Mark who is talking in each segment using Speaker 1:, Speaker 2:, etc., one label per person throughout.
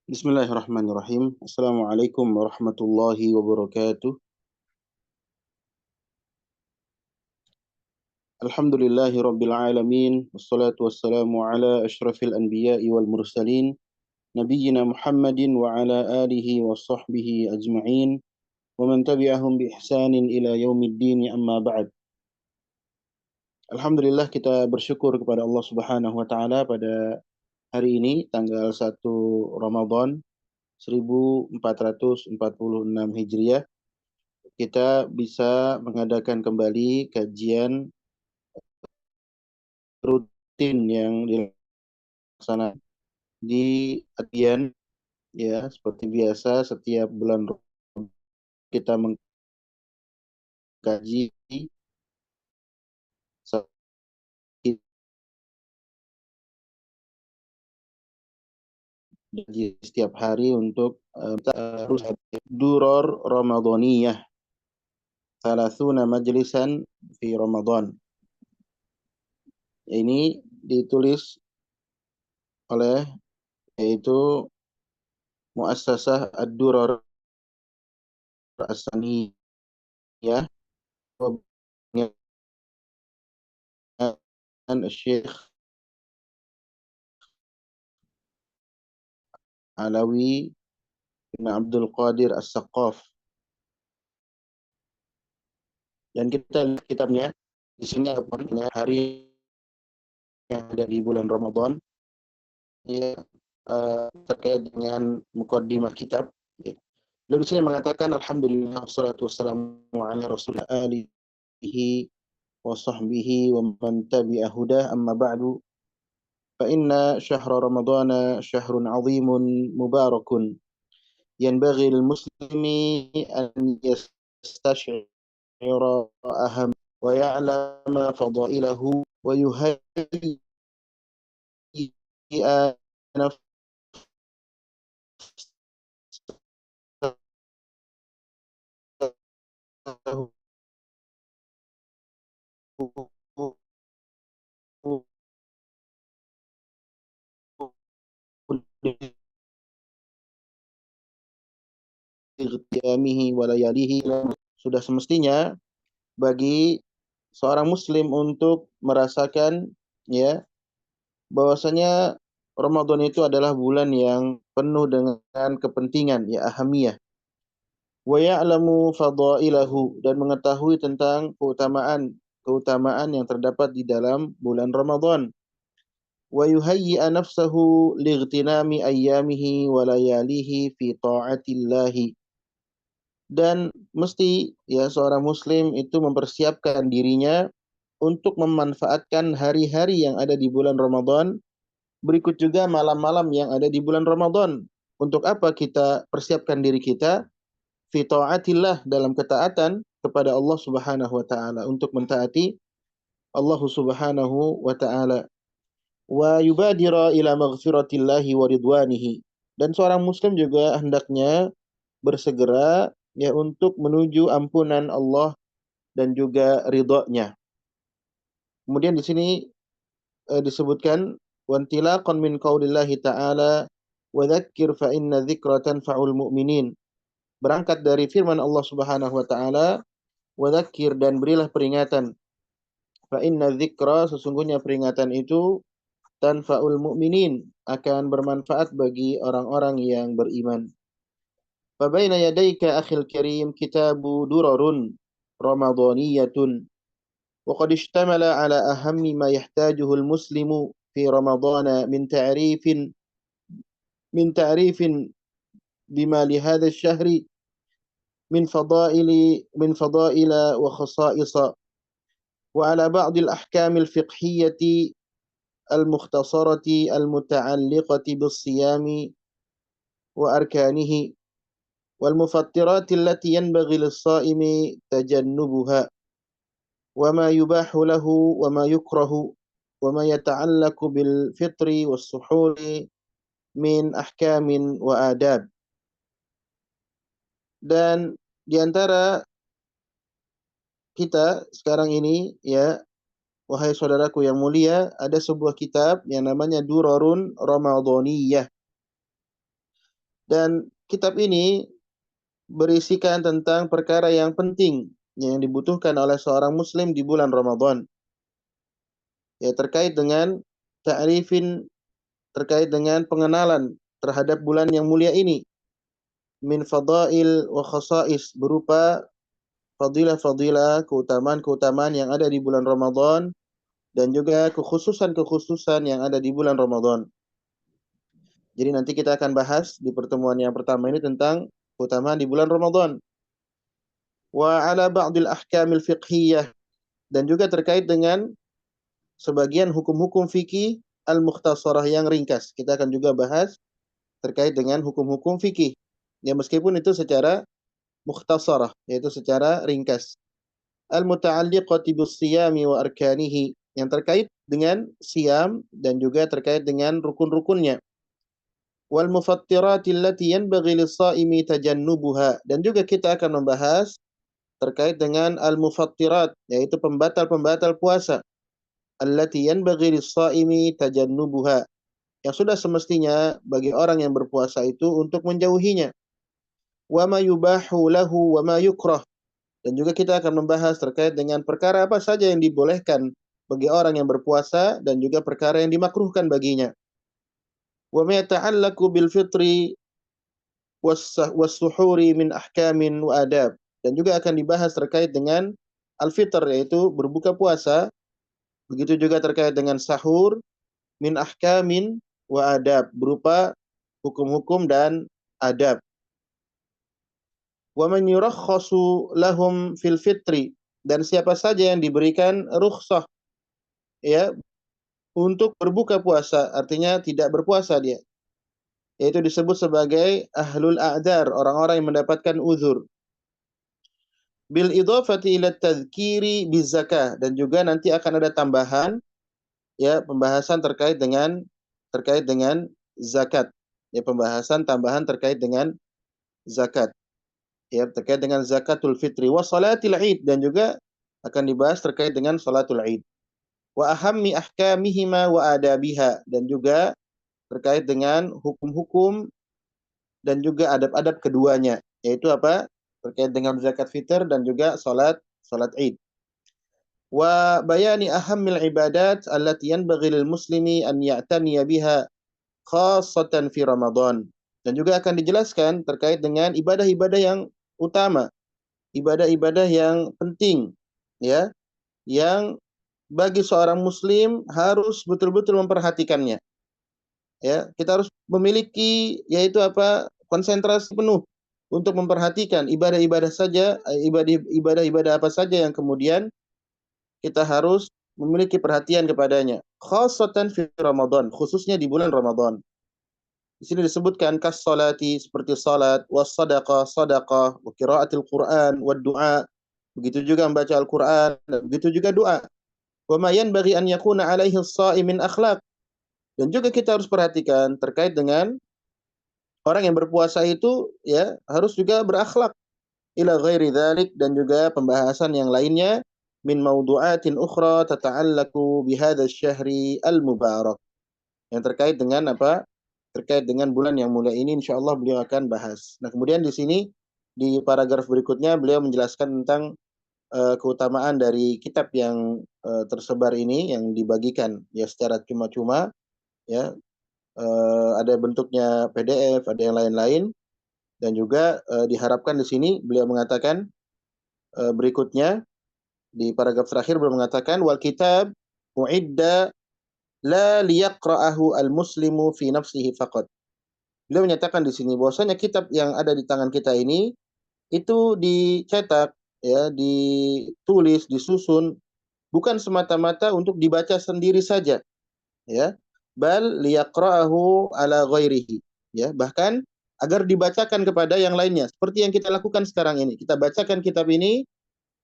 Speaker 1: Bismillahirrahmanirrahim. Assalamualaikum warahmatullahi wabarakatuh. Alhamdulillahi rabbil alamin. Wassalatu wassalamu ala ashrafil anbiya'i wal mursalin. Nabiyyina Muhammadin wa ala alihi wa sahbihi ajma'in. Wa man tabi'ahum bi ihsanin ila yaumiddin amma ba'd. Alhamdulillah kita bersyukur kepada Allah Subhanahu wa taala pada hari ini tanggal 1 Ramadan 1446 Hijriah. Kita bisa mengadakan kembali kajian rutin yang dilaksanakan di Adian, ya, seperti biasa setiap bulan kita mengkaji setiap hari untuk Duror Ramadhaniyah, Thalathuna Majlisan fi Ramadan. Ini ditulis oleh yaitu Muassasah Ad-Durar As-Saniyah, Syekh Alawi bin Abdul Qadir As-Saqqaf. Dan kita lihat kitabnya di sini hari yang ada di bulan Ramadan, ya, terkait dengan mukaddimah kitab. Lalu saya mengatakan alhamdulillah wassalatu wassalamu ala rasulillah alihi wa sahbihi wa man tabi'a hudah, amma ba'du. Fa inna syahra ramadana syahrun 'azimun mubarakun yanbaghi lil muslimi an yastash'ira aham wa ya'lama fadailahu wa yuhayyi'a nafsahu qiyamihi wa layalihi. Sudah semestinya bagi seorang muslim untuk merasakan, ya, bahwasanya Ramadan itu adalah bulan yang penuh dengan kepentingan, ya, ahamiyah. Wa ya'lamu fadailahu, dan mengetahui tentang keutamaan yang terdapat di dalam bulan Ramadan. Wa yuhayyi'a nafsahu lightinami ayyamihi wa layalihi fi ta'atillahi. Dan mesti, ya, seorang muslim itu mempersiapkan dirinya untuk memanfaatkan hari-hari yang ada di bulan Ramadan, berikut juga malam-malam yang ada di bulan Ramadan. Untuk apa kita persiapkan diri kita? Fi ta'atillah, dalam ketaatan kepada Allah Subhanahu wa taala, untuk mentaati Allah Subhanahu wa taala. Wa yubadira ila maghfiratillahi wa ridwanihi. Dan seorang muslim juga hendaknya bersegera, ya, untuk menuju ampunan Allah dan juga ridhonya. Kemudian di sini disebutkan wantilaqan min qaulillahi ta'ala wa dzakir fa inna dzikra tanfa'ul mu'minin. Berangkat dari firman Allah Subhanahu wa taala, wa dzakir, dan berilah peringatan. Fa inna dzikra, sesungguhnya peringatan itu, tanfa'ul mu'minin, akan bermanfaat bagi orang-orang yang beriman. Fa baina yadayka akhil karim kitabu durarun ramadaniyatun وقد اشتمل على أهم ما يحتاجه المسلم في رمضان من تعريف بما لهذا الشهر من فضائل وخصائص، وعلى بعض الأحكام الفقهية المختصرة المتعلقة بالصيام وأركانه والمفطرات التي ينبغي للصائم تجنبها، وما يباح له وما يكره، وما يتعلق بالفطر والسحور من أحكام وآداب. Dan di antara kita sekarang ini, ya, wahai saudaraku yang mulia, ada sebuah kitab yang namanya Durarun Ramadhaniyah. Dan kitab ini berisikan tentang perkara yang penting yang dibutuhkan oleh seorang muslim di bulan Ramadan. Ya, terkait dengan ta'rifin, terkait dengan pengenalan terhadap bulan yang mulia ini, min fadail wa khasais, berupa fadilah-fadilah, keutamaan-keutamaan yang ada di bulan Ramadan dan juga kekhususan-kekhususan yang ada di bulan Ramadan. Jadi nanti kita akan bahas di pertemuan yang pertama ini tentang keutamaan di bulan Ramadan. Wa ala ba'dil ahkamil fiqhiyah, dan juga terkait dengan sebagian hukum-hukum fikih al-mukhtasarah yang ringkas. Kita akan juga bahas terkait dengan hukum-hukum fikih. Ya, meskipun itu secara mukhtasarah, yaitu secara ringkas. Al-muta'alliqati bis-siyami wa arkanihi, yang terkait dengan siam dan juga terkait dengan rukun-rukunnya. Wal mufattirati allati yanbaghi lis-shaimi tajannubuha, dan juga kita akan membahas terkait dengan al-mufattirat, yaitu pembatal-pembatal puasa. Allati yanbaghi lis-shaimi tajannubuha, yang sudah semestinya bagi orang yang berpuasa itu untuk menjauhinya. Wa ma yubahu lahu wa ma yukrah, dan juga kita akan membahas terkait dengan perkara apa saja yang dibolehkan bagi orang yang berpuasa dan juga perkara yang dimakruhkan baginya. Wa ma yata'allaqu bil fitri was-suhuri min ahkamin wa adab, dan juga akan dibahas terkait dengan al-fitr, yaitu berbuka puasa, begitu juga terkait dengan sahur, min ahkamin wa adab, berupa hukum-hukum dan adab. Wa man yurakhasu lahum fil fitri, dan siapa saja yang diberikan rukhsah, ya, untuk berbuka puasa, artinya tidak berpuasa dia, yaitu disebut sebagai ahlul a'dzar, orang-orang yang mendapatkan uzur. Bil idhafati ila tadhkiri bizakah, dan juga nanti akan ada tambahan, ya, pembahasan terkait dengan zakat. Ya, pembahasan tambahan terkait dengan zakat. Ya, terkait dengan zakatul fitri wa salatil id, dan juga akan dibahas terkait dengan salatul id. Wa ahammi ahkamihima wa adabiha, dan juga terkait dengan hukum-hukum dan juga adab-adab keduanya, yaitu apa? Terkait dengan zakat fitr dan juga salat id. Wa bayani ahammil ibadat allati yanbaghi lil muslimi an ya'taniya biha khassatan fi Ramadan. Dan juga akan dijelaskan terkait dengan ibadah-ibadah yang utama, ibadah-ibadah yang penting, ya, yang bagi seorang muslim harus betul-betul memperhatikannya. Ya, kita harus memiliki, yaitu apa? Konsentrasi penuh untuk memperhatikan ibadah-ibadah saja, ibadah-ibadah apa saja yang kemudian kita harus memiliki perhatian kepadanya. Khassatan fi Ramadan, khususnya di bulan Ramadan. Di sini disebutkan kas salati, seperti salat, was sadaqah, sadaqah, wa qiraatil Quran, wa du'a. Begitu juga membaca Al-Quran, dan begitu juga doa. Wa ma yanbaghi an yakuna alaihi as-shaim min akhlaq. Dan juga kita harus perhatikan terkait dengan orang yang berpuasa itu, ya, harus juga berakhlak. Ila ghairi dzalik, dan juga pembahasan yang lainnya min mawdu'atin ukhra tata'allaqu bihadzal syahri al-mubarak. Yang terkait dengan apa? Terkait dengan bulan yang mulia ini, insyaallah beliau akan bahas. Nah, kemudian di sini di paragraf berikutnya beliau menjelaskan tentang keutamaan dari kitab yang tersebar ini, yang dibagikan ya secara cuma-cuma, ya. Ada bentuknya PDF, ada yang lain-lain, dan juga diharapkan di sini beliau mengatakan berikutnya di paragraf terakhir beliau mengatakan wal kitab mu'idda la liyaqra'ahu al-muslimu fi nafsihi faqat. Beliau menyatakan di sini bahwasanya kitab yang ada di tangan kita ini itu dicetak, ya, ditulis, disusun bukan semata-mata untuk dibaca sendiri saja, ya. Bal liyaqra'ahu ala ghairihi, ya, bahkan agar dibacakan kepada yang lainnya, seperti yang kita lakukan sekarang ini. Kita bacakan kitab ini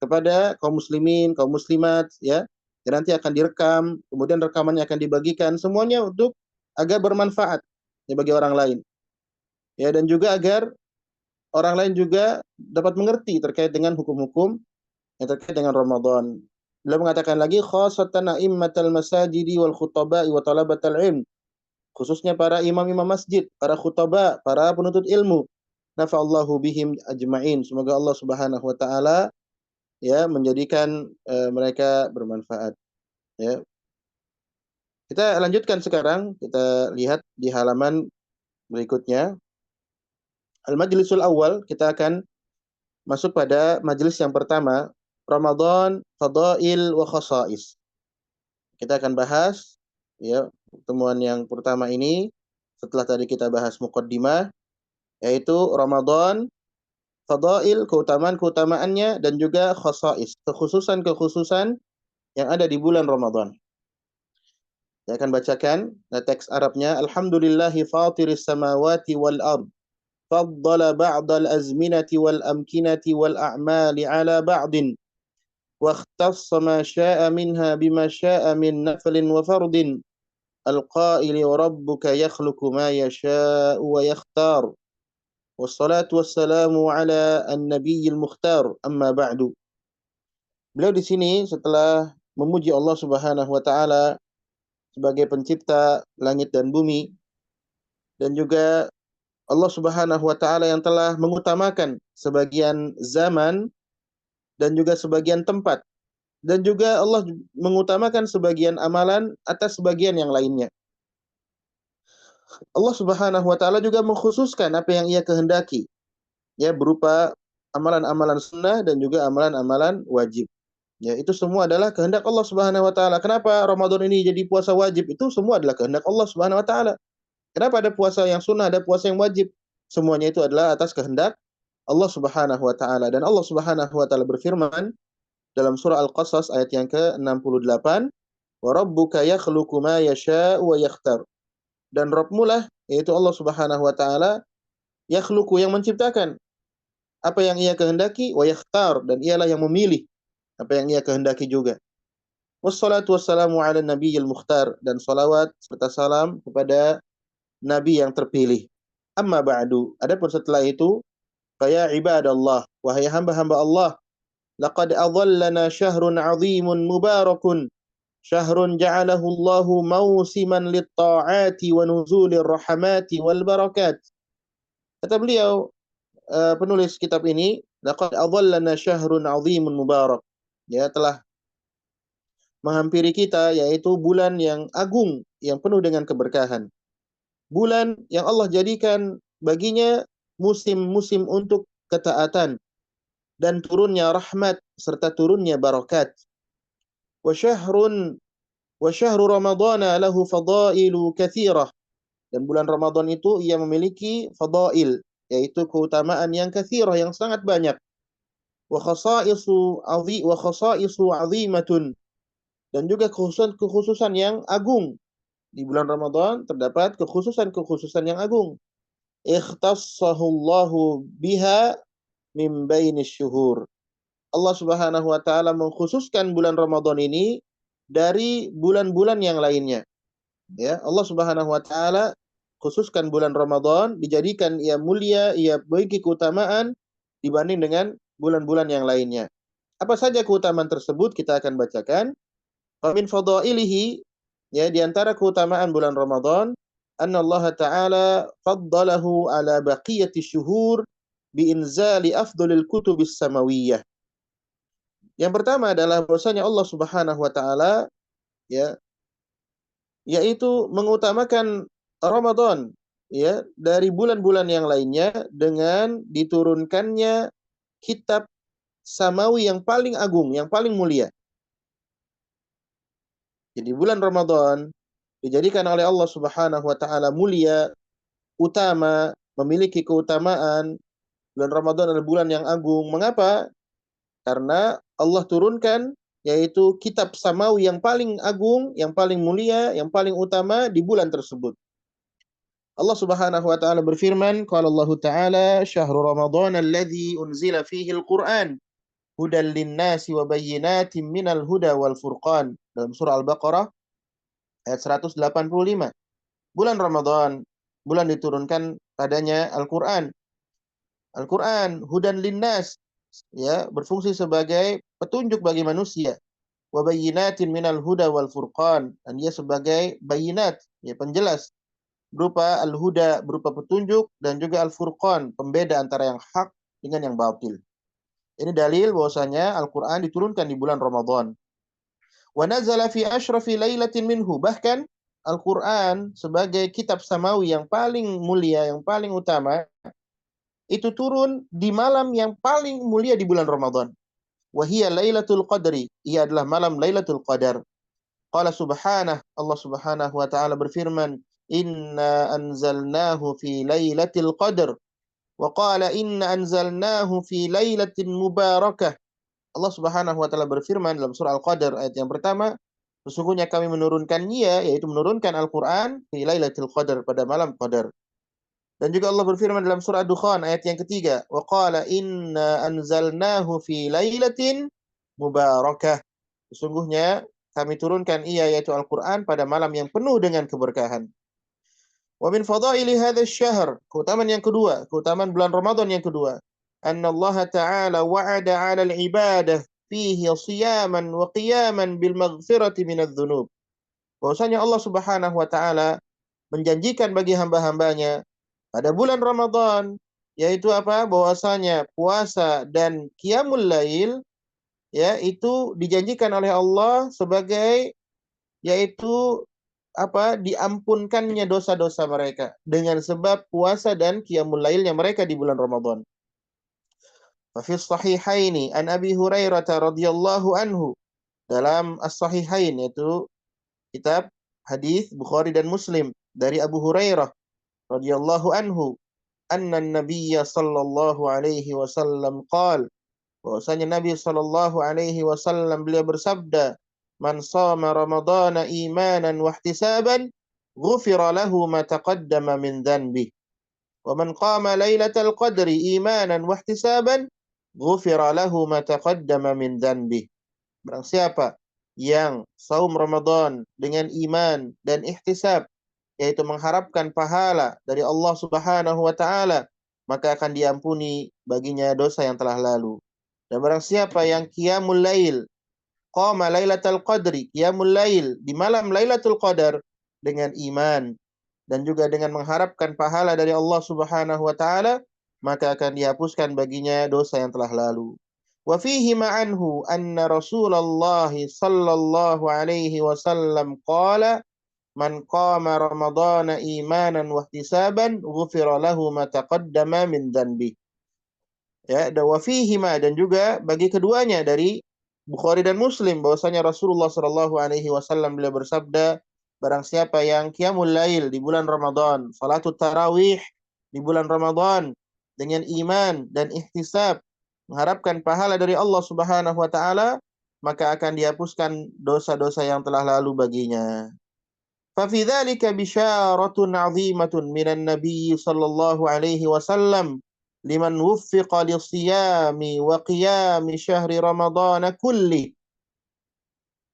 Speaker 1: kepada kaum muslimin, kaum muslimat, ya. Dan nanti akan direkam, kemudian rekamannya akan dibagikan, semuanya untuk agar bermanfaat, ya, bagi orang lain. Ya, dan juga agar orang lain juga dapat mengerti terkait dengan hukum-hukum yang terkait dengan Ramadan. Beliau mengatakan lagi khassatan a'immatal masajidi wal khutaba'i wa talabatal ilm. khususnya para imam-imam masjid, para khutaba, para penuntut ilmu. Nafa'allahu bihim ajma'in. Semoga Allah Subhanahu wa taala ya menjadikan mereka bermanfaat ya. Kita lanjutkan sekarang, kita lihat di halaman berikutnya. Al-majlisul awal, kita akan masuk pada majelis yang pertama, Ramadan, Fadail wa Khasais. Kita akan bahas ya pertemuan yang pertama ini setelah tadi kita bahas muqaddimah, yaitu Ramadan, Fadail, keutamaan-keutamaannya, dan juga Khasais, kekhususan-kekhususan yang ada di bulan Ramadan. Saya akan bacakan teks Arabnya. Alhamdulillahi fatiris samawati wal ard. Faddala ba'dal azminati wal amkinati wal a'mali ala ba'din. واختص ما شاء منها بما شاء من نفل وفرد القائل وربك يخلق ما يشاء ويختار والصلاة والسلام على النبي المختار أما بعد. Beliau di sini setelah memuji Allah Subhanahu wa taala sebagai pencipta langit dan bumi, dan juga Allah Subhanahu wa taala yang telah mengutamakan sebagian zaman dan juga sebagian tempat, dan juga Allah mengutamakan sebagian amalan atas sebagian yang lainnya. Allah Subhanahu wa taala juga mengkhususkan apa yang Ia kehendaki, ya, berupa amalan-amalan sunnah dan juga amalan-amalan wajib. Ya, itu semua adalah kehendak Allah Subhanahu wa taala. Kenapa Ramadan ini jadi puasa wajib? Itu semua adalah kehendak Allah Subhanahu wa taala. Kenapa ada puasa yang sunnah, ada puasa yang wajib? Semuanya itu adalah atas kehendak Allah Subhanahu wa taala. Dan Allah Subhanahu wa taala berfirman dalam surah Al-Qasas ayat yang ke-68, "Wa rabbuka yakhluqu ma yasha'u wa yakhtar." Dan Rabbmu lah, yaitu Allah Subhanahu wa taala, yakhluqu, yang menciptakan apa yang Ia kehendaki, wa yakhtar, dan Ialah yang memilih apa yang Ia kehendaki juga. Wassalatu wassalamu ala nabiyil mukhtar, dan salawat serta salam kepada nabi yang terpilih. Amma ba'du, adapun setelah itu, fa ya ibadallah, wahai hamba-hamba Allah, laqad adhallana syahrun 'azimun mubarakun, syahrun ja'alahu Allahu mausiman lit-ta'ati wa nuzulir rahmati wal barakat. Kata beliau, penulis kitab ini, laqad adhallana syahrun 'azimun mubarak. Ya, telah menghampiri kita, yaitu bulan yang agung, yang penuh dengan keberkahan. Bulan yang Allah jadikan baginya musim-musim untuk ketaatan dan turunnya rahmat serta turunnya barakat. Wa syahru ramadhana lahu fadailu katsirah. Dan bulan Ramadan itu ia memiliki fadail, yaitu keutamaan yang katsirah, yang sangat banyak. Wa khasaisu azimatun, dan juga kekhususan yang agung. Di bulan Ramadan terdapat kekhususan yang agung. Ikhtassahullahu biha min bainis syuhur. Allah Subhanahu wa taala mengkhususkan bulan Ramadan ini dari bulan-bulan yang lainnya. Ya, Allah Subhanahu wa taala khususkan bulan Ramadan, dijadikan ia mulia, ia memiliki keutamaan dibanding dengan bulan-bulan yang lainnya. Apa saja keutamaan tersebut kita akan bacakan. Min fadailihi, ya, di antara keutamaan bulan Ramadan, anna Allah taala faddalahu ala baqiyati syuhur bi inzali afdhalil kutubis samawiyah. Yang pertama adalah bahwasanya Allah Subhanahu wa taala, ya, yaitu mengutamakan Ramadan, ya, dari bulan-bulan yang lainnya dengan diturunkannya kitab samawi yang paling agung, yang paling mulia. Jadi bulan Ramadan dijadikan oleh Allah Subhanahu wa taala mulia, utama, memiliki keutamaan. Bulan Ramadan adalah bulan yang agung. Mengapa? Karena Allah turunkan yaitu kitab samawi yang paling agung, yang paling mulia, yang paling utama di bulan tersebut. Allah Subhanahu wa taala berfirman, qala Allah taala, "Syahrul Ramadan alladzi unzila fihi al-Qur'an hudan lin-nasi wa bayyinatin minal huda wal furqan." Dalam surah Al-Baqarah ayat 185. Bulan Ramadan, bulan diturunkan padanya Al-Qur'an. Al-Qur'an hudan lin-nas, ya, berfungsi sebagai petunjuk bagi manusia. Wa bayyinatin minal huda wal furqan, dan dia sebagai bayinat, ya, penjelas berupa al-huda, berupa petunjuk, dan juga al-furqan, pembeda antara yang hak dengan yang batil. Ini dalil bahwasanya Al-Quran diturunkan di bulan Ramadan. Wa nazala fi ashrafi lailatin minhu. Bahkan Al-Quran sebagai kitab samawi yang paling mulia, yang paling utama, itu turun di malam yang paling mulia di bulan Ramadan. Wahia Lailatul Qadri. Ia adalah malam Lailatul Qadar. Qala subhanah, Allah subhanahu wa ta'ala berfirman, Inna anzalnahu fi Lailatul Qadr. Wa qala inna anzalnahu fi Lailatin Mubarakah. Allah subhanahu wa ta'ala berfirman dalam surah Al-Qadr ayat yang pertama, sesungguhnya kami menurunkannya, yaitu menurunkan Al-Quran fi Lailatul Qadr, pada malam Qadar. Dan juga Allah berfirman dalam surah Dukhan ayat yang ketiga, wa qala inna anzalnahu fi lailatin mubarakah. Sesungguhnya kami turunkan ia, yaitu Al-Qur'an, pada malam yang penuh dengan keberkahan. Wa min fadaili hadzal syahr, keutamaan yang kedua, keutamaan bulan Ramadan yang kedua, anna Allah Ta'ala wa'ada 'alal ibadah fihi siyaman wa qiyaman bil maghfirati minadz dzunub. Bahwasanya Allah Subhanahu wa taala menjanjikan bagi hamba-hambanya pada bulan Ramadan, yaitu apa? Bahwasanya puasa dan qiyamul lail, ya, itu dijanjikan oleh Allah sebagai, yaitu apa? Diampunkannya dosa-dosa mereka dengan sebab puasa dan qiyamul lailnya mereka di bulan Ramadan. Fa fi sahihaini an Abi Hurairah radhiyallahu anhu, dalam as-sahihain, yaitu kitab hadis Bukhari dan Muslim, dari Abu Hurairah radhiyallahu anhu, anna nabiyya sallallahu alaihi wasallam qala, bahwasanya Nabi sallallahu alaihi wasallam beliau bersabda, man shama ramadhana imanan wa ihtisaban ghufira lahu ma taqaddama min dhanbi wa man qama lailatal qadri imanan wa ihtisaban ghufira lahu ma taqaddama min dhanbi. Barang siapa yang saum Ramadan dengan iman dan ihtisab, yaitu mengharapkan pahala dari Allah Subhanahu wa taala, maka akan diampuni baginya dosa yang telah lalu. Dan barang siapa yang qiyamul lail, qama lailatul qadri, qiyamul lail di malam Lailatul Qadar dengan iman dan juga dengan mengharapkan pahala dari Allah Subhanahu wa taala, maka akan dihapuskan baginya dosa yang telah lalu. Wa fihi ma'anhu anna Rasulullah sallallahu alaihi wasallam qala man qama ramadhana imanan wa ihtisaban ghufira lahu ma taqaddama min dhanbi. Ya, dan wa fihi ma, dan juga bagi keduanya dari Bukhari dan Muslim, bahwasanya Rasulullah sallallahu alaihi wasallam beliau bersabda, barang siapa yang qiyamul lail di bulan Ramadan, salatul tarawih di bulan Ramadan dengan iman dan ihtisab, mengharapkan pahala dari Allah Subhanahu wa taala, maka akan dihapuskan dosa-dosa yang telah lalu baginya. Fa fi dzalika bisyaratun 'azimatun minan nabiy sallallahu alaihi wasallam liman wuffiqa lisiyami wa qiyami syahri ramadhan kulli.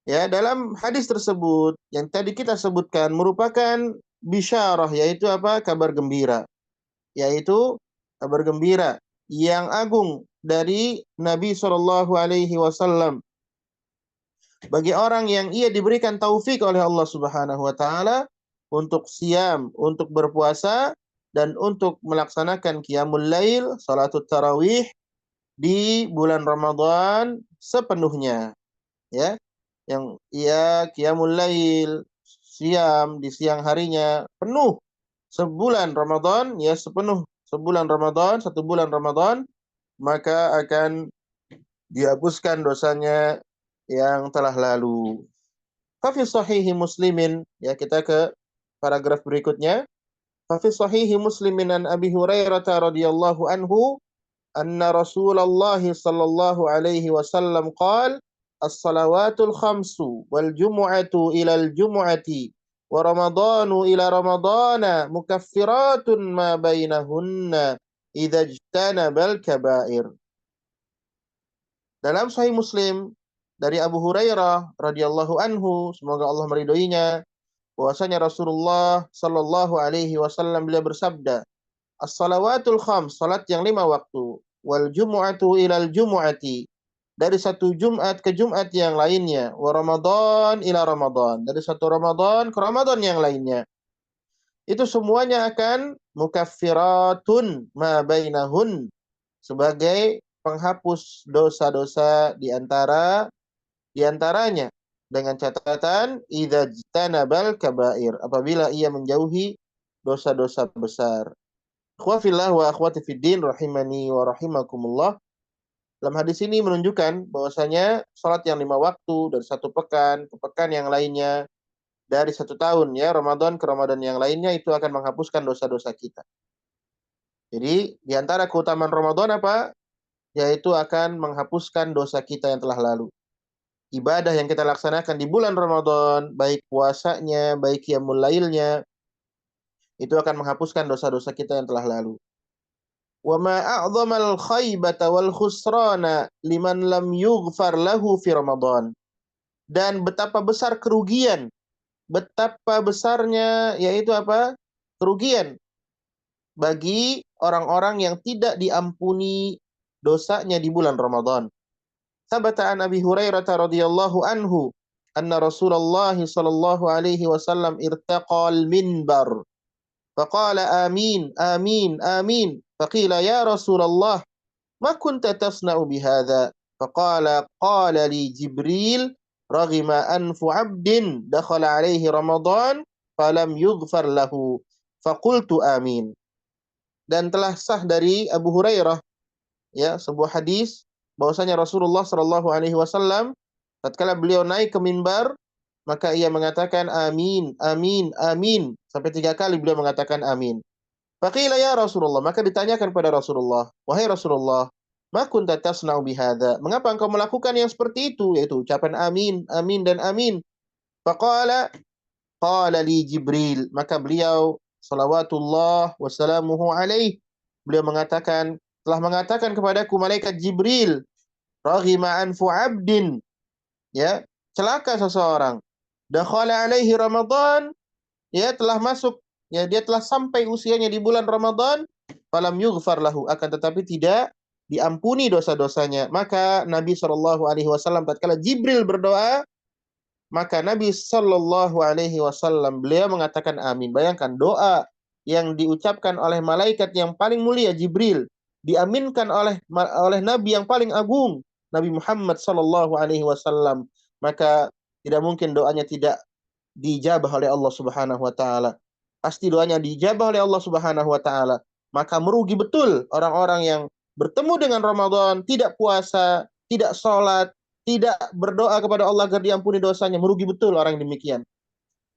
Speaker 1: Ya, dalam hadis tersebut yang tadi kita sebutkan merupakan bisyarah, yaitu apa? Kabar gembira. Yaitu kabar gembira yang agung dari Nabi sallallahu alaihi wasallam bagi orang yang ia diberikan taufik oleh Allah Subhanahu wa taala untuk siam, untuk berpuasa dan untuk melaksanakan qiyamul lail, salatul tarawih di bulan Ramadan sepenuhnya, ya. Yang ia qiyamul lail, siam di siang harinya penuh sebulan Ramadan, ya, sepenuh sebulan Ramadan, satu bulan Ramadan, maka akan dihapuskan dosanya yang telah lalu. Fa fi sahihi Muslimin, ya, kita ke paragraf berikutnya. Fa fi sahihi Muslimin an Abi Hurairah radhiyallahu anhu anna Rasulullah sallallahu alaihi wasallam qala as-salawatul khamsu wal jumu'atu ila al-jumu'ati wa ramadhanu ila ramadhana mukaffiratun ma bainahunna idza ijtanabal kaba'ir. Dalam Sahih Muslim dari Abu Hurairah radhiyallahu anhu, semoga Allah meridhoinya, bahwasanya Rasulullah sallallahu alaihi wasallam beliau bersabda, as-salawatul khams, salat yang 5 waktu, wal jumu'atu ilal jumu'ati, dari satu Jumat ke Jumat yang lainnya, wa Ramadan ila Ramadan, dari satu Ramadan ke Ramadan yang lainnya. itu semuanya akan mukaffiratun ma bainahun, sebagai penghapus dosa-dosa di antaranya, dengan catatan idza jtanabal kabair, apabila ia menjauhi dosa-dosa besar. Ikhwafillah wa akhwati fiddin rahimani wa rahimakumullah. Dalam hadis ini menunjukkan bahwasanya salat yang 5 waktu dari satu pekan ke pekan yang lainnya, dari 1 tahun ya, Ramadan ke Ramadan yang lainnya, itu akan menghapuskan dosa-dosa kita. Jadi di antara keutamaan Ramadan apa? Yaitu akan menghapuskan dosa kita yang telah lalu. Ibadah yang kita laksanakan di bulan Ramadan, baik puasanya, baik qiyamul lailnya, itu akan menghapuskan dosa-dosa kita yang telah lalu. Wa ma a'dhamal khaybata wal khusrana liman lam yughfar lahu fi Ramadan. Dan betapa besar kerugian, betapa besarnya yaitu apa? Kerugian bagi orang-orang yang tidak diampuni dosanya di bulan Ramadan. Sabata an Abi Hurairah radhiyallahu anhu anna Rasulullah sallallahu alaihi wasallam irtaqal minbar faqala amin amin amin faqila ya Rasulullah ma kunta tasna'u bihadza qala li Jibril raghima anfu 'abdin dakhala alaihi Ramadan falam yughfar lahu faqultu amin. Dan telah sah dari Abu Hurairah ya sebuah hadis bahwasanya Rasulullah Shallallahu alaihi wasallam tatkala beliau naik ke mimbar, maka ia mengatakan amin amin amin sampai 3 kali beliau mengatakan amin. Faqila ya Rasulullah, maka ditanyakan pada Rasulullah, wahai Rasulullah, ma kunta tasna'u bihadza, mengapa engkau melakukan yang seperti itu, yaitu ucapan amin amin dan amin. Qala li Jibril, maka beliau salawatullah wassalamuhu alaih, beliau mengatakan, telah mengatakan kepadaku malaikat Jibril, raghima anfu 'abdin, ya, celaka seseorang, dakhala alaihi Ramadan, ya, telah masuk, ya, dia telah sampai usianya di bulan Ramadan, falam yughfar lahu, akan tetapi tidak diampuni dosa-dosanya. Maka Nabi Shallallahu alaihi wasallam tatkala Jibril berdoa, maka Nabi Shallallahu alaihi wasallam beliau mengatakan amin. Bayangkan doa yang diucapkan oleh malaikat yang paling mulia Jibril diaminkan oleh Nabi yang paling agung, Nabi Muhammad Shallallahu alaihi wasallam. Maka tidak mungkin doanya tidak dijabah oleh Allah Subhanahu wa taala. Pasti doanya dijabah oleh Allah Subhanahu wa taala. Maka merugi betul orang-orang yang bertemu dengan Ramadan, tidak puasa, tidak sholat, tidak berdoa kepada Allah agar diampuni dosanya. Merugi betul orang yang demikian.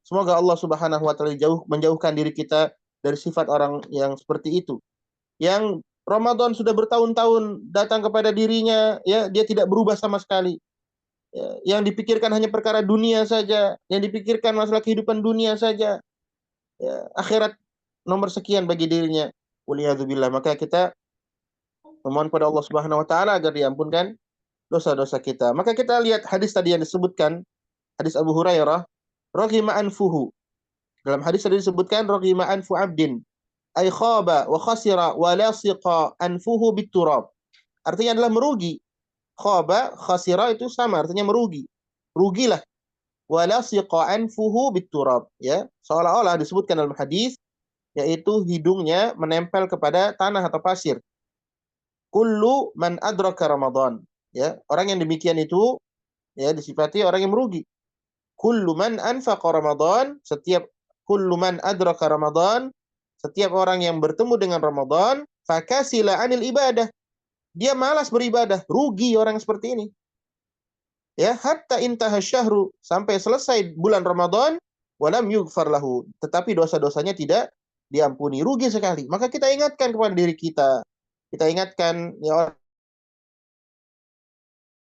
Speaker 1: Semoga Allah Subhanahu wa taala menjauhkan diri kita dari sifat orang yang seperti itu. Yang Ramadan sudah bertahun-tahun datang kepada dirinya, ya, dia tidak berubah sama sekali. Ya, yang dipikirkan hanya perkara dunia saja, yang dipikirkan masalah kehidupan dunia saja. Ya, akhirat nomor sekian bagi dirinya. Waliyadzubillah. Maka kita memohon pada Allah Subhanahu wa taala agar diampunkan dosa-dosa kita. Maka kita lihat hadis tadi yang disebutkan, hadis Abu Hurairah, raghima anfuhu. Dalam hadis tadi disebutkan raghima anfu 'abdin, ay khaba wa khasira wa lasiqa anfuhu biturab. Artinya adalah merugi. Khaba, khasira itu sama, artinya merugi. Rugilah. Wa lasiqa anfuhu biturab, ya. Seolah-olah disebutkan dalam hadis yaitu hidungnya menempel kepada tanah atau pasir. Kullu man adraka Ramadan, ya. Orang yang demikian itu, ya, disifati orang yang merugi. Kullu man anfaqa Ramadan, kullu man adraka Ramadan, setiap orang yang bertemu dengan Ramadan, fakasila anil ibadah, dia malas beribadah, rugi orang seperti ini. Ya, hatta intaha syahru, sampai selesai bulan Ramadan, walam yughfar lahu, tetapi dosa-dosanya tidak diampuni, rugi sekali. Maka kita ingatkan kepada diri kita. Kita ingatkan ya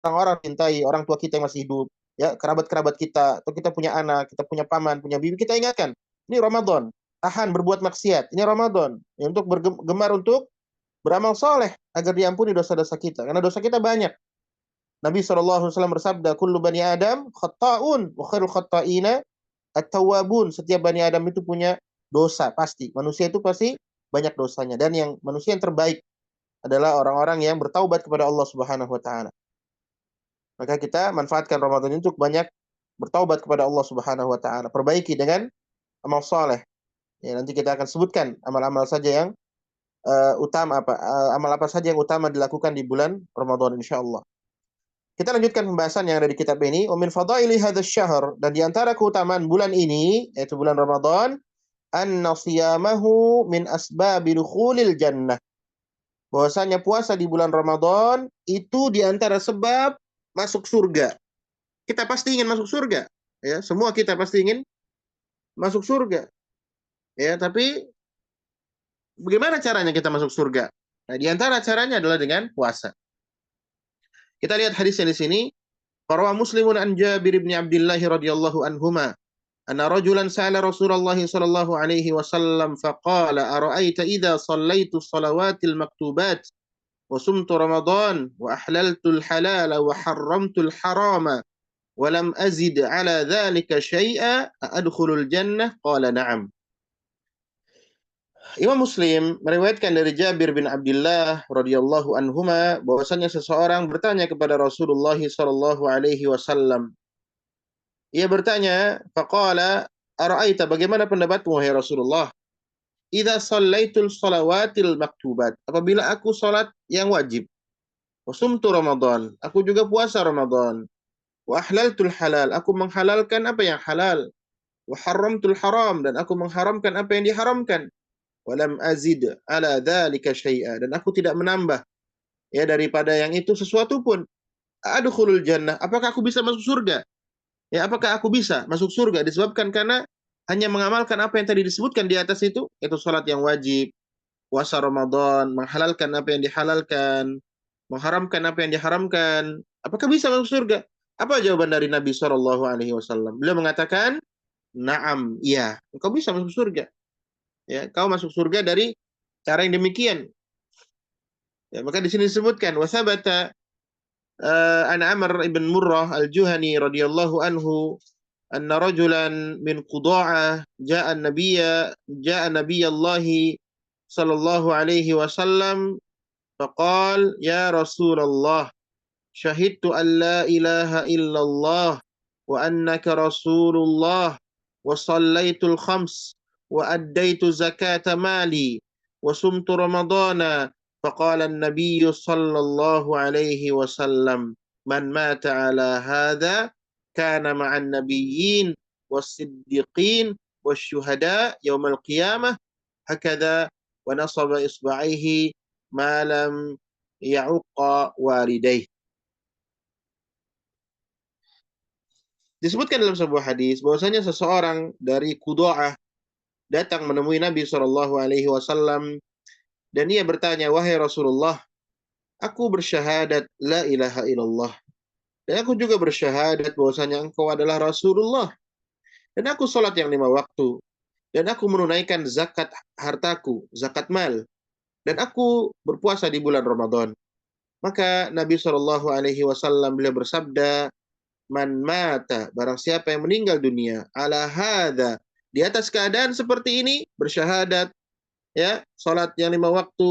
Speaker 1: orang-orang cintai, orang tua kita yang masih hidup, ya, kerabat-kerabat kita, atau kita punya anak, kita punya paman, punya bibi, kita ingatkan, ini Ramadan, tahan berbuat maksiat, ini Ramadan, ya, untuk bergemar untuk beramal soleh, agar diampuni dosa-dosa kita, karena dosa kita banyak. Nabi SAW bersabda, kullu bani Adam khatta'un, wa khairul khatta'ina at-tawwabun, setiap bani Adam itu punya dosa, pasti, manusia itu pasti banyak dosanya, dan yang manusia yang terbaik adalah orang-orang yang bertaubat kepada Allah Subhanahu wa taala. Maka kita manfaatkan Ramadan ini untuk banyak bertaubat kepada Allah Subhanahu wa taala. Perbaiki dengan amal soleh. Ya, nanti kita akan sebutkan amal-amal saja yang amal apa saja yang utama dilakukan di bulan Ramadan insyaallah. Kita lanjutkan pembahasan yang ada di kitab ini. Wa min fadaili hadzal syahr, dan di antara keutamaan bulan ini yaitu bulan Ramadan, anna siyamahu min asbabi dukhulil jannah. Bahwasanya puasa di bulan Ramadan itu di antara sebab masuk surga. Kita pasti ingin masuk surga, ya, semua kita pasti ingin masuk surga. Ya, tapi bagaimana caranya kita masuk surga? Nah, di antara caranya adalah dengan puasa. Kita lihat hadisnya di sini. Rawa Muslimun an Jabir bin Abdullah radhiyallahu anhuma anna rajulan sa'ala Rasulullah sallallahu alaihi wasallam faqala ara'aita idza shallaitu shalawatil maktubat wa sumtu ramadan wa ahlaltu al-halala wa harramtu al-harama wa lam azid ala dhalika syai'a adkhulul jannah qala na'am. Imam Muslim meriwayatkan dari Jabir bin Abdullah radhiyallahu anhuma bahwasanya seseorang bertanya kepada Rasulullah sallallahu alaihi wasallam. Ia bertanya, faqala ara'aita, bagaimana pendapatmu wahai Rasulullah? Idza shallaitul shalawatil maktubat, apabila aku salat yang wajib. Wa sumtu Ramadan, aku juga puasa Ramadan. Wa ahlaltul halal, aku menghalalkan apa yang halal. Wa haramtul haram, dan aku mengharamkan apa yang diharamkan. Walam azid ala dzalika syai'a, dan aku tidak menambah ya daripada yang itu sesuatu pun. Adkhulul jannah, apakah aku bisa masuk surga? Ya, apakah aku bisa masuk surga disebabkan karena hanya mengamalkan apa yang tadi disebutkan di atas itu salat yang wajib, puasa Ramadan, menghalalkan apa yang dihalalkan, mengharamkan apa yang diharamkan. Apakah bisa masuk surga? Apa jawaban dari Nabi Shallallahu Alaihi Wasallam? Beliau mengatakan, "Naam, iya, engkau bisa masuk surga. Ya, kau masuk surga dari cara yang demikian." Ya, maka di sini disebutkan wasabata an Amr ibn Murrah al-Juhani radhiyallahu anhu anna rajulan min Quda'a ja'a Nabiyallahi sallallahu alaihi wasallam faqal ya Rasulullah syahidtu an la ilaha illallah wa annaka rasulullah wa sallaitul khams wa addaitu zakata mali wa sumtu ramadana faqala an-nabiy sallallahu alaihi wasallam man mata ala hadha kana ma'an nabiyyin was-siddiqin wasyuhada yaumal qiyamah hakadha wa nasaba isba'ihi ma lam ya'uqqa walidayh. Disebutkan dalam sebuah hadis bahwasanya seseorang dari Qudaah datang menemui Nabi Shallallahu Alaihi Wasallam dan ia bertanya, wahai Rasulullah, aku bersyahadat la ilaha illallah dan aku juga bersyahadat bahwasanya engkau adalah Rasulullah dan aku sholat yang 5 waktu dan aku menunaikan zakat hartaku, zakat mal, dan aku berpuasa di bulan Ramadan. Maka Nabi Shallallahu Alaihi Wasallam beliau bersabda, man mata, barang siapa yang meninggal dunia, ala hadza, di atas keadaan seperti ini, bersyahadat, ya, salat yang 5 waktu,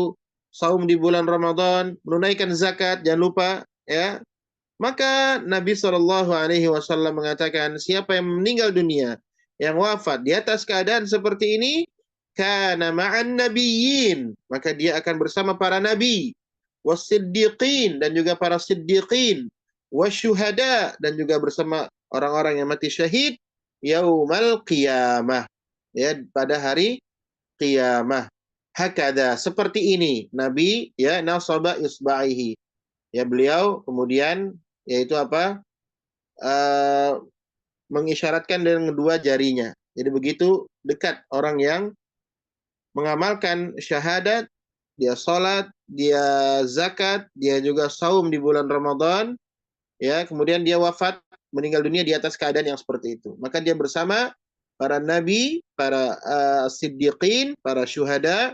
Speaker 1: saum di bulan Ramadan, menunaikan zakat, jangan lupa, ya. Maka Nabi Shallallahu Alaihi Wasallam mengatakan, siapa yang meninggal dunia, yang wafat di atas keadaan seperti ini, kana ma'an nabiyyin, maka dia akan bersama para nabi, wasiddiqin, dan juga para siddiqin, wasyuhada, dan juga bersama orang-orang yang mati syahid, yaumal qiyamah, ya, pada hari qiyamah. Hakada, seperti ini Nabi, ya, nasaba isba'ihi, ya, beliau kemudian yaitu apa, mengisyaratkan dengan kedua jarinya. Jadi begitu dekat orang yang mengamalkan syahadat, dia sholat, dia zakat, dia juga saum di bulan Ramadan, ya, kemudian dia wafat, meninggal dunia di atas keadaan yang seperti itu. Maka dia bersama para nabi, para siddiqin, para syuhada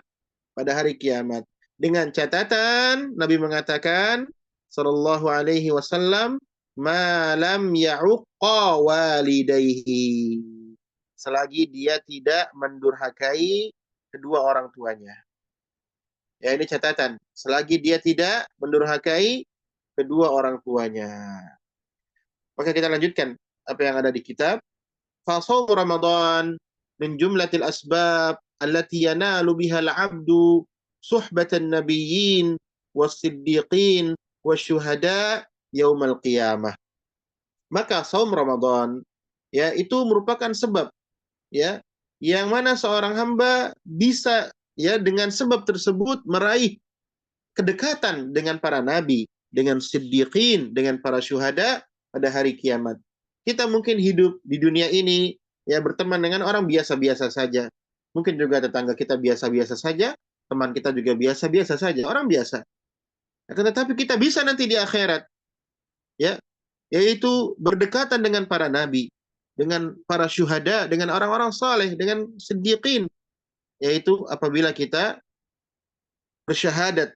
Speaker 1: pada hari kiamat. Dengan catatan Nabi mengatakan sallallahu alaihi wasallam, ma lam ya'uqqa walidayhi, selagi dia tidak mendurhakai kedua orang tuanya. Ya, ini catatan. Selagi dia tidak mendurhakai kedua orang tuanya. Maka kita lanjutkan apa yang ada di kitab. Fasawmu Ramadan min jumlatil asbab allati yanalu biha al-'abdu suhbatan nabiyyin was-siddiqin wasyuhada yaumal qiyamah. Maka saum Ramadan ya itu merupakan sebab ya yang mana seorang hamba bisa ya dengan sebab tersebut meraih kedekatan dengan para nabi, dengan siddiqin, dengan para syuhada pada hari kiamat. Kita mungkin hidup di dunia ini ya berteman dengan orang biasa-biasa saja. Mungkin juga tetangga kita biasa-biasa saja, teman kita juga biasa-biasa saja, orang biasa. Akan tetapi kita bisa nanti di akhirat ya, yaitu berdekatan dengan para nabi, dengan para syuhada, dengan orang-orang saleh, dengan siddiqin, yaitu apabila kita bersyahadat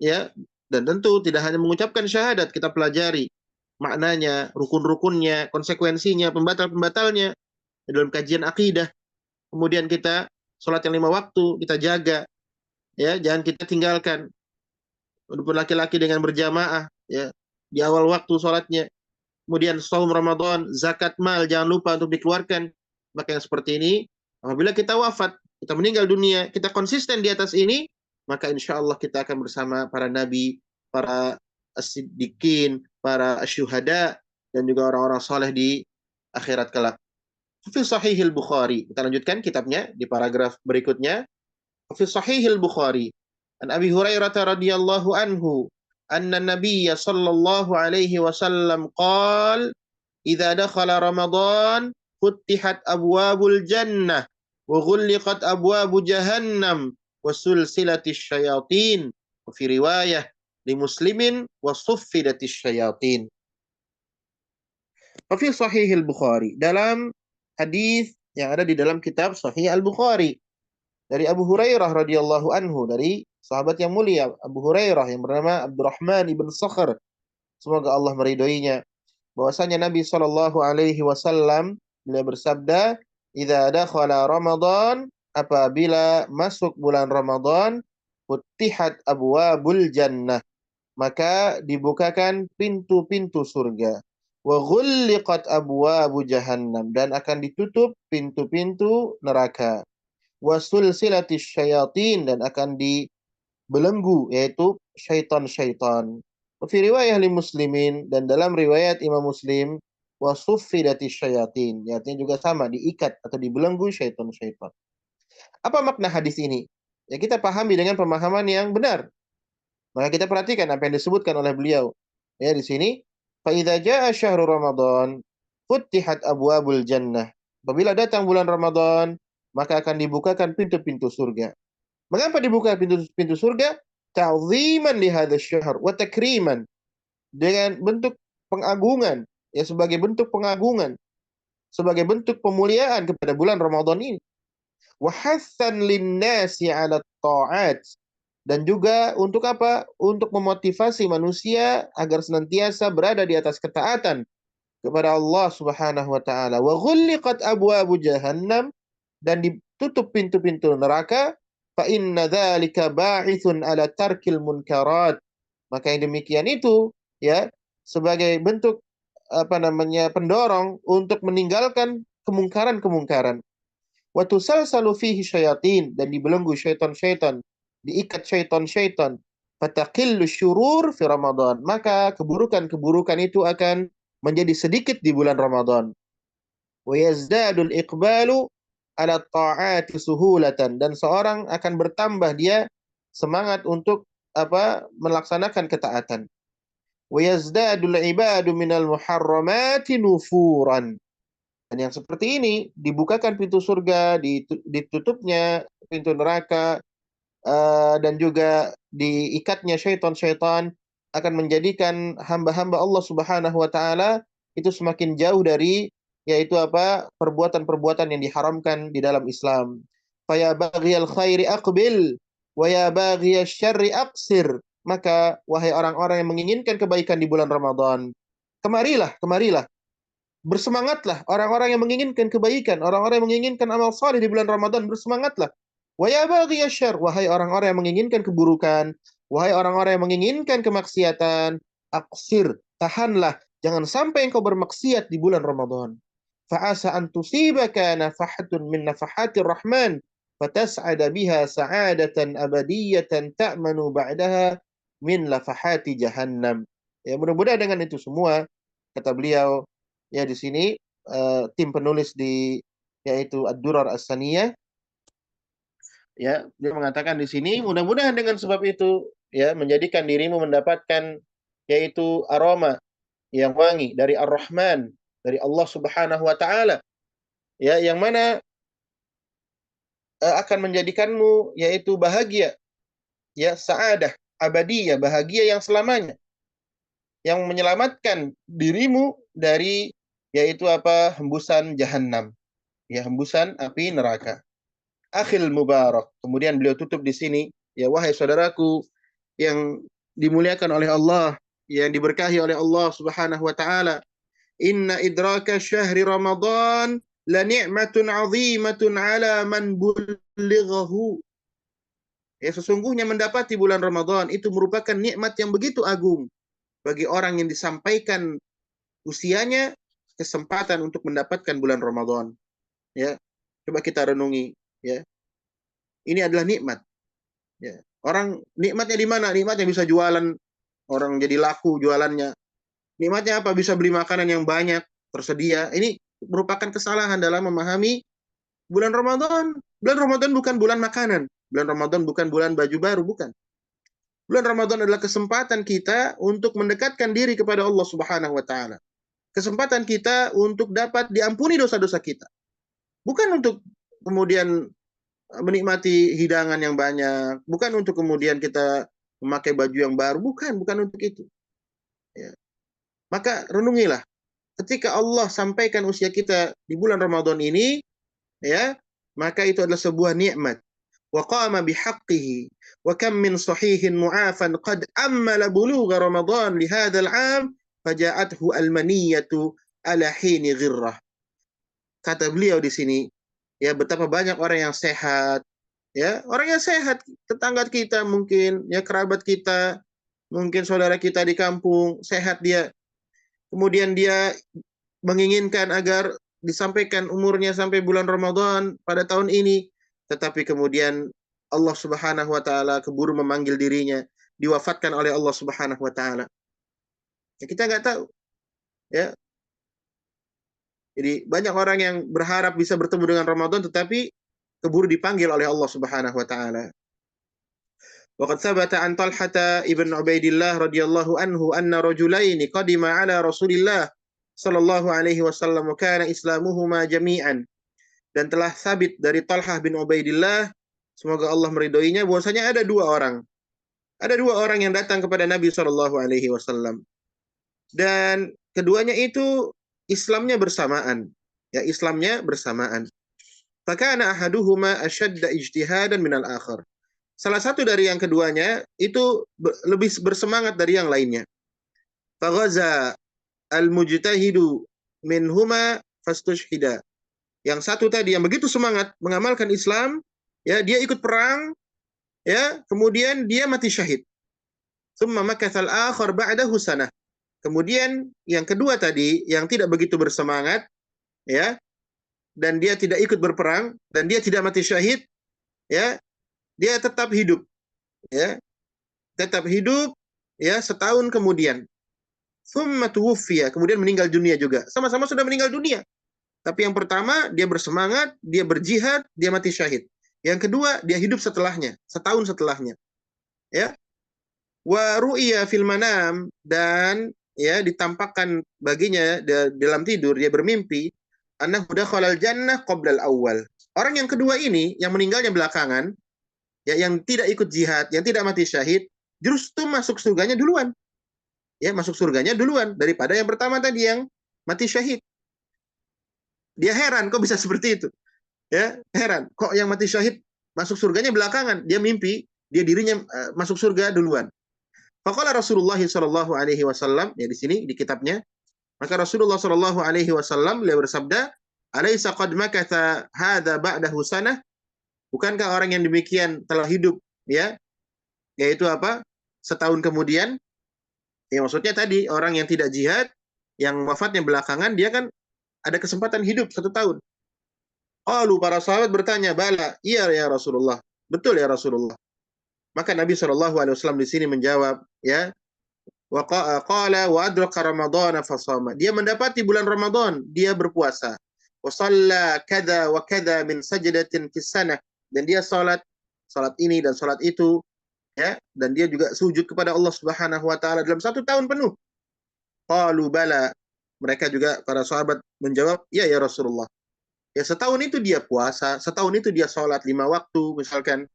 Speaker 1: ya, dan tentu tidak hanya mengucapkan syahadat, kita pelajari maknanya, rukun-rukunnya, konsekuensinya, pembatal-pembatalnya dalam kajian akidah. Kemudian kita sholat yang 5 waktu kita jaga ya, jangan kita tinggalkan. Walaupun laki-laki dengan berjamaah ya di awal waktu sholatnya. Kemudian saum Ramadan, zakat mal jangan lupa untuk dikeluarkan. Maka yang seperti ini, apabila kita wafat, kita meninggal dunia, kita konsisten di atas ini, maka insya Allah kita akan bersama para nabi, para as-siddiqin, para asyuhada, dan juga orang-orang saleh di akhirat kelak. Fi Sahihil Bukhari. Kita lanjutkan kitabnya di paragraf berikutnya. Fi Sahihil Bukhari. An Abi Hurairah radhiyallahu anhu أن النبي صلى الله عليه وسلم قال إذا دخل رمضان فتحت أبواب الجنة وغلقت أبواب جهنم وسلسلة الشياطين وفي رواية لمسلم وصفدت الشياطين. وفي صحيح البخاري, dalam hadis yang ada di dalam kitab Sahih Al-Bukhari dari Abu Hurairah radhiyallahu anhu, dari sahabat yang mulia Abu Hurairah yang bernama Abdurrahman ibn Sakhr, semoga Allah meridhoinya, bahwasanya Nabi Shallallahu alaihi wasallam beliau bersabda, "Idza dakhala Ramadan," apabila masuk bulan Ramadan, "Futtihat abwabul jannah," maka dibukakan pintu-pintu surga. "Wa ghulliqat abwabu jahannam," dan akan ditutup pintu-pintu neraka. "Wasulsilatis syayatin," dan akan dibelenggu yaitu syaitan-syaitan. Fi riwayah li Muslimin, dan dalam riwayat Imam Muslim, wasuffidatis syayatin, artinya juga sama, diikat atau dibelenggu syaitan-syaitan. Apa makna hadis ini? Ya kita pahami dengan pemahaman yang benar. Maka kita perhatikan apa yang disebutkan oleh beliau. Ya di sini, fa idza jaa syahrul Ramadan futtihat abwabul jannah. Apabila datang bulan Ramadan, maka akan dibukakan pintu-pintu surga. Mengapa dibuka pintu-pintu surga? Ta'ziman li hadzal syahr wa takriman, dengan bentuk pengagungan, ya sebagai bentuk pengagungan, sebagai bentuk pemuliaan kepada bulan Ramadan ini. Wa hassan lin-nasi 'ala ta'at, dan juga untuk apa? Untuk memotivasi manusia agar senantiasa berada di atas ketaatan kepada Allah Subhanahu wa taala. Wa ghulliqat abwabu jahannam, dan ditutup pintu-pintu neraka. Fa inna dzalika ba'ithun ala tarkil munkarat, maka yang demikian itu ya sebagai bentuk pendorong untuk meninggalkan kemungkaran-kemungkaran. Wa tusalsalu fihi syayatin, dan dibelenggu syaitan-syaitan, diikat syaitan-syaitan. Fataqillu syurur fi Ramadan, maka keburukan-keburukan itu akan menjadi sedikit di bulan Ramadan. Wa yazdadul iqbalu ala ta'ati suhulatan, dan seorang akan bertambah dia semangat untuk melaksanakan ketaatan. Wa yazdadul ibadu minal muharramati nufuran, dan yang seperti ini dibukakan pintu surga, ditutupnya pintu neraka, dan juga diikatnya syaitan-syaitan, akan menjadikan hamba-hamba Allah Subhanahu wa taala itu semakin jauh dari yaitu perbuatan-perbuatan yang diharamkan di dalam Islam. Fa ya baghiyal khairi aqbil wa ya baghiyasy syarri aqsir, maka wahai orang-orang yang menginginkan kebaikan di bulan Ramadan, kemarilah, bersemangatlah. Orang-orang yang menginginkan kebaikan, orang-orang yang menginginkan amal saleh di bulan Ramadan, bersemangatlah. Wa ya baghiyasy syarr, wahai orang-orang yang menginginkan keburukan, wahai orang-orang yang menginginkan kemaksiatan, aqsir, tahanlah, jangan sampai engkau bermaksiat di bulan Ramadan. Fa'asa an tusibaka nafahatun min nafahatir rahman, fatas'ada biha sa'adatan abadiyatan ta'manu ba'daha min lafahati jahannam. Ya, mudah-mudahan dengan itu semua, kata beliau, ya di sini tim penulis yaitu Ad-Durar As-Saniyah, ya, dia mengatakan di sini mudah-mudahan dengan sebab itu ya menjadikan dirimu mendapatkan yaitu aroma yang wangi dari Ar-Rahman, dari Allah Subhanahu wa taala, ya, yang mana akan menjadikanmu yaitu bahagia, ya, sa'adah abadiyah, bahagia yang selamanya, yang menyelamatkan dirimu dari yaitu apa? Hembusan jahanam, ya, hembusan api neraka. Akhil mubarak. Kemudian beliau tutup di sini, ya, wahai saudaraku yang dimuliakan oleh Allah, yang diberkahi oleh Allah Subhanahu wa taala, inna idraka syahri Ramadan la ni'matun 'azimatun 'ala man bullighahu. Ya, sesungguhnya mendapati bulan Ramadan itu merupakan nikmat yang begitu agung bagi orang yang disampaikan usianya kesempatan untuk mendapatkan bulan Ramadan. Ya, coba kita renungi, ya. Ini adalah nikmat. Ya. Orang nikmatnya di mana? Nikmatnya bisa jualan, orang jadi laku jualannya. Nikmatnya apa? Bisa beli makanan yang banyak, tersedia. Ini merupakan kesalahan dalam memahami bulan Ramadan. Bulan Ramadan bukan bulan makanan. Bulan Ramadan bukan bulan baju baru, bukan. Bulan Ramadan adalah kesempatan kita untuk mendekatkan diri kepada Allah Subhanahu wa taala. Kesempatan kita untuk dapat diampuni dosa-dosa kita. Bukan untuk kemudian menikmati hidangan yang banyak, bukan untuk kemudian kita memakai baju yang baru, bukan untuk itu. Ya. Maka renungilah, ketika Allah sampaikan usia kita di bulan Ramadan ini, ya, maka itu adalah sebuah nikmat. Wa qama bihaqqihi wa kam min sahihin mu'afan qad ammala bulugha Ramadan li hadzal 'am faja'athu al-maniyatu ala hini ghirrah. Kata beliau di sini, ya, betapa banyak orang yang sehat, ya, orang yang sehat, tetangga kita mungkin, ya, kerabat kita, mungkin saudara kita di kampung, sehat dia. Kemudian dia menginginkan agar disampaikan umurnya sampai bulan Ramadan pada tahun ini, tetapi kemudian Allah Subhanahu wa taala keburu memanggil dirinya, diwafatkan oleh Allah Subhanahu wa taala. Ya, kita nggak tahu, ya. Jadi banyak orang yang berharap bisa bertemu dengan Ramadan tetapi keburu dipanggil oleh Allah Subhanahu wa taala. Waqad thabata an Talhata ibn Ubaidillah radhiyallahu anhu anna rajulaini qadima ala Rasulillah sallallahu alaihi wasallam wa kana islamuhuma jami'an. Dan telah sabit dari Talhah bin Ubaidillah, semoga Allah meridhoinya, bahwasanya ada dua orang. Ada dua orang yang datang kepada Nabi sallallahu alaihi wasallam. Dan keduanya itu Islamnya bersamaan. Ya, Islamnya bersamaan. Fakana ahaduhuma ashadda ijtihadan minal akhar. Salah satu dari yang keduanya itu lebih bersemangat dari yang lainnya. Faghaza al-mujtahidu minhuma fastushhida. Yang satu tadi yang begitu semangat mengamalkan Islam, ya, dia ikut perang, ya, kemudian dia mati syahid. Tsumma makatsal akhar ba'dahu sanah. Kemudian yang kedua tadi yang tidak begitu bersemangat, ya, dan dia tidak ikut berperang dan dia tidak mati syahid, ya, dia tetap hidup, ya, tetap hidup, ya, setahun kemudian. Tsumma tuwfiya, kemudian meninggal dunia juga. Sama-sama sudah meninggal dunia. Tapi yang pertama dia bersemangat, dia berjihad, dia mati syahid. Yang kedua dia hidup setelahnya, setahun setelahnya. Ya. Wa ru'ya fil manam, dan ya ditampakkan baginya dalam tidur, dia bermimpi annahu dakhalal jannah qabla al-awwal. Orang yang kedua ini yang meninggalnya belakangan, ya, yang tidak ikut jihad, yang tidak mati syahid, justru masuk surganya duluan. Ya, masuk surganya duluan daripada yang pertama tadi yang mati syahid. Dia heran kok bisa seperti itu. Ya, heran. Kok yang mati syahid masuk surganya belakangan? Dia mimpi, dia dirinya masuk surga duluan. Faqala Rasulullah sallallahu alaihi wasallam, ya di sini di kitabnya, maka Rasulullah sallallahu alaihi wasallam beliau bersabda, "Alaisa qad makatha hadza ba'dahu sanah?" Bukankah orang yang demikian telah hidup, ya? Yaitu apa? Setahun kemudian. Ya, maksudnya tadi orang yang tidak jihad, yang wafatnya belakangan, dia kan ada kesempatan hidup 1 tahun. Qalu, para sahabat bertanya, bala, iya ya Rasulullah. Betul ya Rasulullah. Maka Nabi SAW di sini menjawab, ya, wa qala wa adraka ramadhana fasama. Dia mendapati bulan Ramadan, dia berpuasa. Wa shalla kadza wa kadza min sajdatin fis sanah. Dan dia salat ini dan salat itu, ya, dan dia juga sujud kepada Allah Subhanahu wa taala dalam 1 tahun penuh. Qalu bala. Mereka juga para sahabat menjawab, ya ya Rasulullah. Ya setahun itu dia puasa, setahun itu dia sholat 5 waktu, misalkan.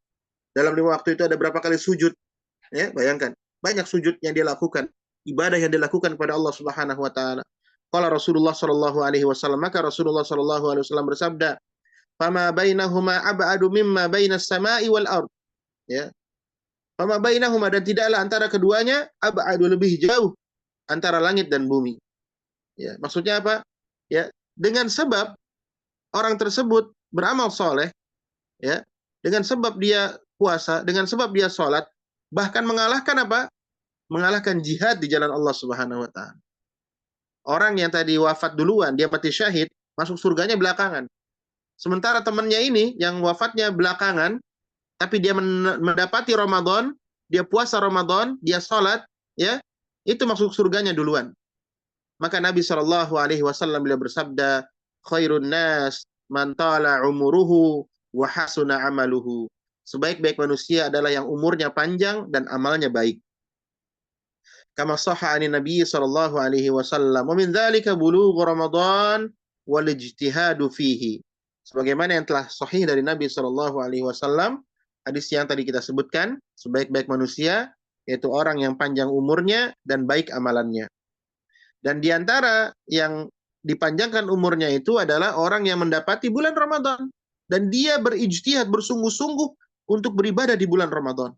Speaker 1: Dalam 5 waktu itu ada berapa kali sujud? Ya, bayangkan. Banyak sujud yang dia lakukan. Ibadah yang dilakukan kepada Allah Subhanahu wa taala. Qala Rasulullah sallallahu alaihi wasallam, maka Rasulullah sallallahu alaihi wasallam bersabda, "Fama bainahuma ab'adu mimma bainas sama'i wal ard." Ya. Fama bainahuma, dan tidaklah antara keduanya ab'adu, lebih jauh antara langit dan bumi. Ya, maksudnya apa? Ya, dengan sebab orang tersebut beramal soleh, ya, dengan sebab dia puasa, dengan sebab dia sholat, bahkan mengalahkan apa? Mengalahkan jihad di jalan Allah Subhanahu wa taala. Orang yang tadi wafat duluan, dia mati syahid, masuk surganya belakangan. Sementara temannya ini yang wafatnya belakangan, tapi dia mendapati Ramadan, dia puasa Ramadan, dia sholat, ya, itu masuk surganya duluan. Maka Nabi Shallallahu alaihi wasallam beliau bersabda, khairun nas man tala umuruhu wa hasuna amaluhu. Sebaik-baik manusia adalah yang umurnya panjang dan amalnya baik. Kama sahha ani Nabi sallallahu alaihi wasallam, wa min dzalika bulugh Ramadan wal ijtihadu fihi. Sebagaimana yang telah sahih dari Nabi sallallahu alaihi wasallam, hadis yang tadi kita sebutkan, sebaik-baik manusia yaitu orang yang panjang umurnya dan baik amalannya. Dan di antara yang dipanjangkan umurnya itu adalah orang yang mendapati bulan Ramadan dan dia berijtihad, bersungguh-sungguh untuk beribadah di bulan Ramadan.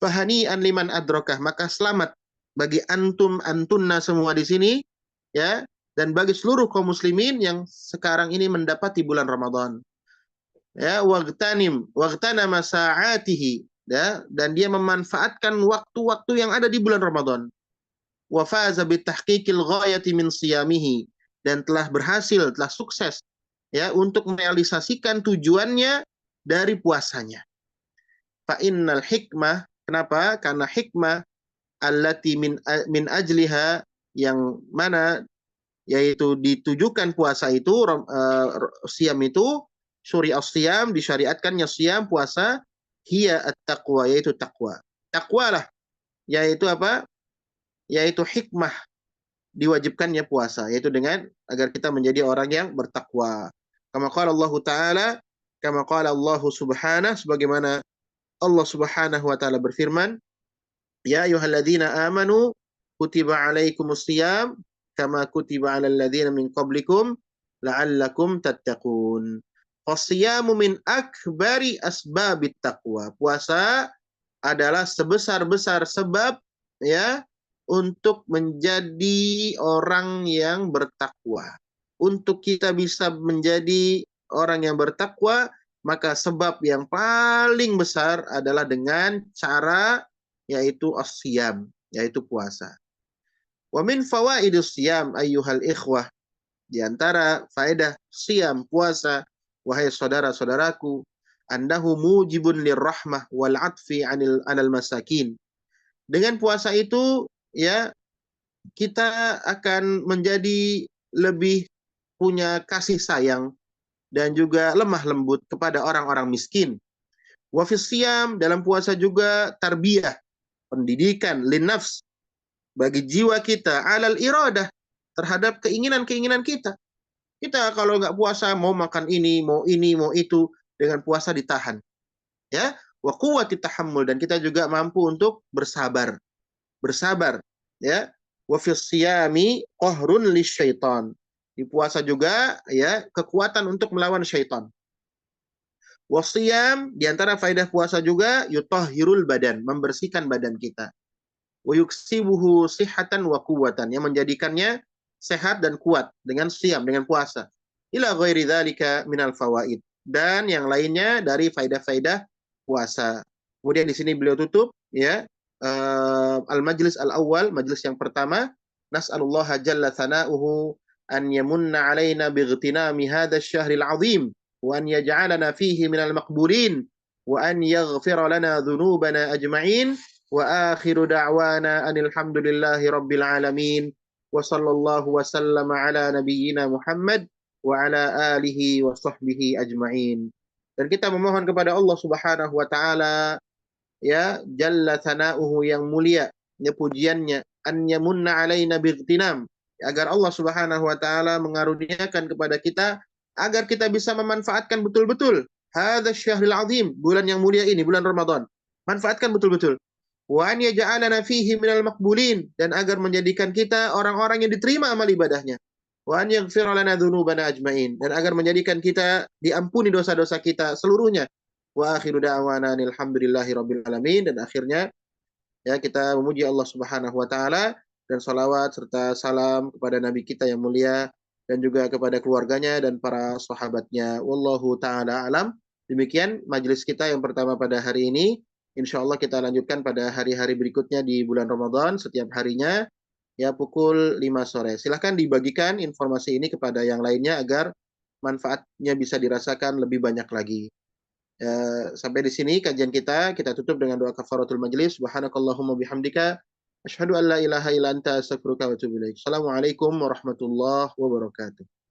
Speaker 1: Fahani'an liman adrokah, maka selamat bagi antum antunna semua di sini, ya, dan bagi seluruh kaum muslimin yang sekarang ini mendapati bulan Ramadan. Ya, wagtanama sa'atihi, ya, dan dia memanfaatkan waktu-waktu yang ada di bulan Ramadan. Wa faza bitahqiqil ghayati min siyamihi, dan telah berhasil, telah sukses, ya, untuk merealisasikan tujuannya dari puasanya. Fa innal hikmah, kenapa? Karena hikmah allati min ajliha, yang mana yaitu ditujukan puasa itu, siam itu, syuri'as siyam, disyariatkannya siam, puasa, hiya at-taqwa, yaitu takwa. Takwa lah, yaitu apa? Yaitu hikmah diwajibkannya puasa, yaitu dengan agar kita menjadi orang yang bertakwa. Kama qala Allah Ta'ala, kama qala Allah Subhanahu, sebagaimana Allah Subhanahu wa taala berfirman, ya ayyuhalladzina amanu kutiba alaikumus shiyam kama kutiba alal ladzina min qablikum la'allakum tattaqun. Fasyamu min akbari asbabit taqwa. Puasa adalah sebesar-besar sebab, ya, untuk menjadi orang yang bertakwa. Untuk kita bisa menjadi orang yang bertakwa, maka sebab yang paling besar adalah dengan cara, yaitu as-siyam, yaitu puasa. Wa min fawaidus siyam ayyuhal ikhwah, di antara faedah siyam, puasa, wahai saudara-saudaraku, annahu mujibun lirrahmah wal atfi 'alal masakin. Dengan puasa itu, ya, kita akan menjadi lebih punya kasih sayang dan juga lemah lembut kepada orang-orang miskin. Wa fis siyam, dalam puasa juga tarbiyah, pendidikan linnafs, bagi jiwa kita, alal iradah, terhadap keinginan-keinginan kita. Kita kalau nggak puasa mau makan ini, mau itu, dengan puasa ditahan. Ya, wa quwwati tahammul, dan kita juga mampu untuk bersabar. Bersabar, ya. Wa fis siyami qahrun lisyaitan. Di puasa juga, ya, kekuatan untuk melawan syaitan. Wasiyam, di antara faedah puasa juga yutahhirul badan, membersihkan badan kita. Wa yuksibuhu sihhatan wa quwwatan, yang menjadikannya sehat dan kuat dengan siyam, dengan puasa. Ila ghairi dzalika minal fawaid, dan yang lainnya dari faedah-faedah puasa. Kemudian di sini beliau tutup, ya, al-majlis al-awwal, majlis yang pertama, nas'alullah jalla tsana'uhu an yamunna alaina bightinami hadzal syahril azim wa an yaj'alana fihi minal maqbulin wa an yaghfira lana dhunubana ajma'in wa akhiru da'wana anil hamdulillahi rabbil alamin wa sallallahu wa sallama ala nabiyyina Muhammad wa ala alihi wa sahbihi ajma'in. Dan kita memohon kepada Allah Subhanahu wa taala, ya, jalla sana'uhu, yang mulia ya pujiannya, an yamunna alaina bightinam, agar Allah Subhanahu wa taala mengaruniakan kepada kita agar kita bisa memanfaatkan betul-betul hadzal syahril azim, bulan yang mulia ini, bulan Ramadan. Manfaatkan betul-betul. Wa an yaj'alana fihi minal maqbulin, dan agar menjadikan kita orang-orang yang diterima amal ibadahnya. Wa an yaghfira lana dzunubana ajmain, dan agar menjadikan kita diampuni dosa-dosa kita seluruhnya. Wa akhiru da'wana alhamdulillahi rabbil alamin, dan akhirnya ya kita memuji Allah Subhanahu wa taala dan salawat serta salam kepada nabi kita yang mulia dan juga kepada keluarganya dan para sahabatnya. Wallahu taala alam. Demikian majelis kita yang pertama pada hari ini. Insya Allah kita lanjutkan pada hari-hari berikutnya di bulan Ramadan setiap harinya ya pukul 5 sore. Silahkan dibagikan informasi ini kepada yang lainnya agar manfaatnya bisa dirasakan lebih banyak lagi. Sampai di sini kajian kita. Kita tutup dengan doa kafaratul majlis. Subhanakallahumma bihamdika asyhadu an la ilaha illa anta astaghfiruka wa atubu ilaik. Assalamualaikum warahmatullahi wabarakatuh.